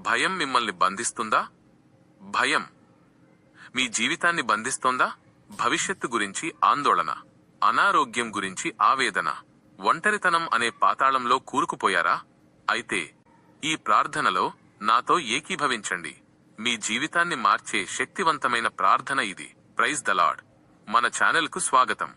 భయం మిమ్మల్ని బంధిస్తుందా? భయం మీ జీవితాన్ని బంధిస్తోందా? భవిష్యత్తు గురించి ఆందోళన, అనారోగ్యం గురించి ఆవేదన, ఒంటరితనం అనే పాతాళంలో కూరుకుపోయారా? అయితే ఈ ప్రార్థనలో నాతో ఏకీభవించండి. మీ జీవితాన్ని మార్చే శక్తివంతమైన ప్రార్థన ఇది. Praise the Lord. మన ఛానల్కు స్వాగతం.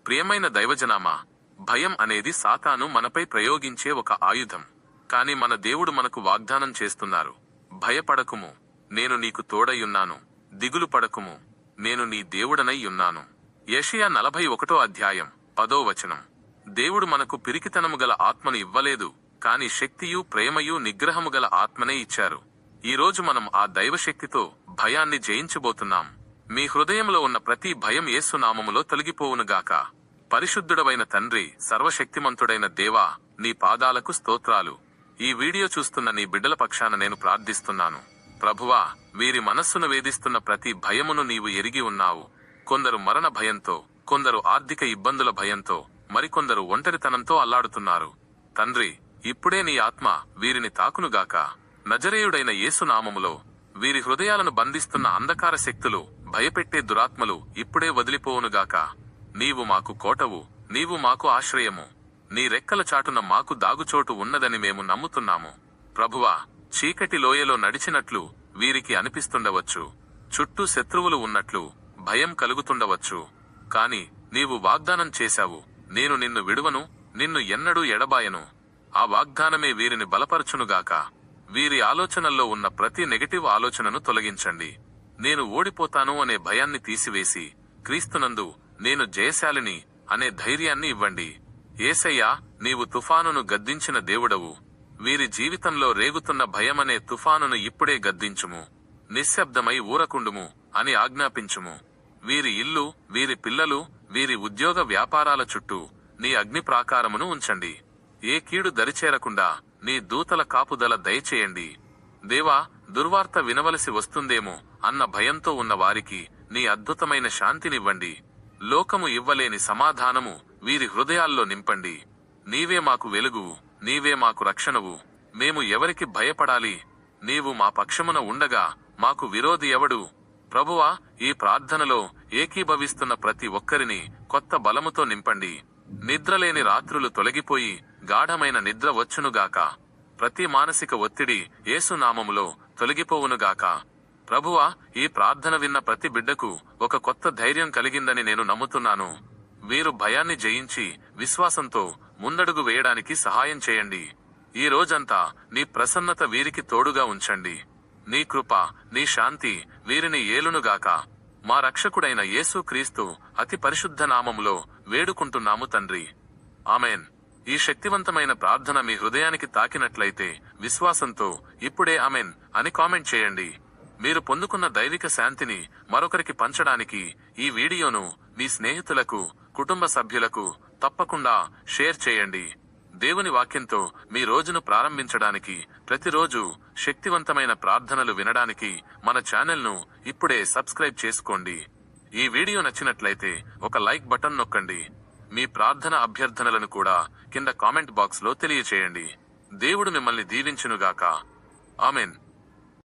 ప్రియమైన దైవజనామా, భయం అనేది సాతాను మనపై ప్రయోగించే ఒక ఆయుధం. కాని మన దేవుడు మనకు వాగ్దానం చేస్తున్నారు. భయపడకుము, నేను నీకు తోడయున్నాను. దిగులు పడకుము, నేను నీ దేవుడనై ఉన్నాను. యెషయా 41వ అధ్యాయం 10వ వచనం. దేవుడు మనకు పిరికితనము గల ఆత్మను ఇవ్వలేదు, కాని శక్తియు ప్రేమయు నిగ్రహము గల ఆత్మనే ఇచ్చారు. ఈ రోజు మనం ఆ దైవశక్తితో భయాన్ని జయించబోతున్నాం. మీ హృదయంలో ఉన్న ప్రతి భయం యేసు నామములో తొలగిపోవునుగాక. పరిశుద్ధుడవైన తండ్రి, సర్వశక్తిమంతుడైన దేవా, నీ పాదాలకు స్తోత్రాలు. ఈ వీడియో చూస్తున్న నీ బిడ్డల పక్షాన నేను ప్రార్థిస్తున్నాను. ప్రభువా, వీరి మనస్సును వేధిస్తున్న ప్రతి భయమును నీవు ఎరిగి ఉన్నావు. కొందరు మరణ భయంతో, కొందరు ఆర్థిక ఇబ్బందుల భయంతో, మరికొందరు ఒంటరితనంతో అల్లాడుతున్నారు. తండ్రి, ఇప్పుడే నీ ఆత్మ వీరిని తాకునుగాక. నజరేయుడైన యేసు నామములో వీరి హృదయాలను బంధిస్తున్న అంధకార శక్తులు, భయపెట్టే దురాత్మలు ఇప్పుడే వదిలిపోవునుగాక. నీవు మాకు కోటవు, నీవు మాకు ఆశ్రయము. నీ రెక్కల చాటున మాకు దాగుచోటు ఉన్నదని మేము నమ్ముతున్నాము. ప్రభువా, చీకటి లోయలో నడిచినట్లు వీరికి అనిపిస్తుండవచ్చు. చుట్టూ శత్రువులు ఉన్నట్లు భయం కలుగుతుండవచ్చు. కాని నీవు వాగ్దానం చేశావు, నేను నిన్ను విడువను, నిన్ను ఎన్నడూ ఎడబాయను. ఆ వాగ్దానమే వీరిని బలపరచునుగాక. వీరి ఆలోచనల్లో ఉన్న ప్రతి నెగటివ్ ఆలోచనను తొలగించండి. నేను ఓడిపోతాను అనే భయాన్ని తీసివేసి, క్రీస్తునందు నేను జయశాలిని అనే ధైర్యాన్ని ఇవ్వండి. యేసయ్యా, నీవు తుఫానును గద్దించిన దేవుడవు. వీరి జీవితంలో రేగుతున్న భయమనే తుఫానును ఇప్పుడే గద్దించుము. నిశ్శబ్దమై ఊరకుండుము అని ఆజ్ఞాపించుము. వీరి ఇల్లు, వీరి పిల్లలు, వీరి ఉద్యోగ వ్యాపారాల చుట్టూ నీ అగ్ని ప్రాకారమును ఉంచండి. ఏ కీడు దరిచేరకుండా నీ దూతల కాపుదల దయచేయండి. దేవా, దుర్వార్త వినవలసి వస్తుందేమో అన్న భయంతో ఉన్న వారికి నీ అద్భుతమైన శాంతినివ్వండి. లోకము ఇవ్వలేని సమాధానము వీరి హృదయాల్లో నింపండి. నీవే మాకు వెలుగువు, నీవే మాకు రక్షణవు. మేము ఎవరికి భయపడాలి? నీవు మా పక్షమున ఉండగా మాకు విరోధి ఎవడు? ప్రభువా, ఈ ప్రార్థనలో ఏకీభవిస్తున్న ప్రతి ఒక్కరిని కొత్త బలముతో నింపండి. నిద్రలేని రాత్రులు తొలగిపోయి గాఢమైన నిద్ర వచ్చునుగాక. ప్రతి మానసిక ఒత్తిడి యేసు నామములో తొలగిపోవునుగాక. ప్రభువా, ఈ ప్రార్థన విన్న ప్రతి బిడ్డకు ఒక కొత్త ధైర్యం కలిగిందని నేను నమ్ముతున్నాను. వీరు భయాన్ని జయించి విశ్వాసంతో ముందడుగు వేయడానికి సహాయం చేయండి. ఈ రోజంతా నీ ప్రసన్నత వీరికి తోడుగా ఉంచండి. నీ కృప, నీ శాంతి వీరిని ఏలునుగాక. మా రక్షకుడైన యేసు క్రీస్తు అతి పరిశుద్ధ నామములో వేడుకుంటున్నాము తండ్రి. ఆమెన్. ఈ శక్తివంతమైన ప్రార్థన మీ హృదయానికి తాకినట్లయితే విశ్వాసంతో ఇప్పుడే ఆమెన్ అని కామెంట్ చేయండి. మీరు పొందుకున్న దైవిక శాంతిని మరొకరికి పంచడానికి ఈ వీడియోను మీ స్నేహితులకు, కుటుంబ సభ్యులకు తప్పకుండా షేర్ చేయండి. దేవుని వాక్యంతో మీ రోజును ప్రారంభించడానికి, ప్రతిరోజు శక్తివంతమైన ప్రార్థనలు వినడానికి మన ఛానల్ను ఇప్పుడే సబ్స్క్రైబ్ చేసుకోండి. ఈ వీడియో నచ్చినట్లయితే ఒక లైక్ బటన్ నొక్కండి. మీ ప్రార్థన అభ్యర్థనలను కూడా కింద కామెంట్ బాక్స్ లో తెలియచేయండి. దేవుడు మిమ్మల్ని దీవించునుగాక. ఆమెన్.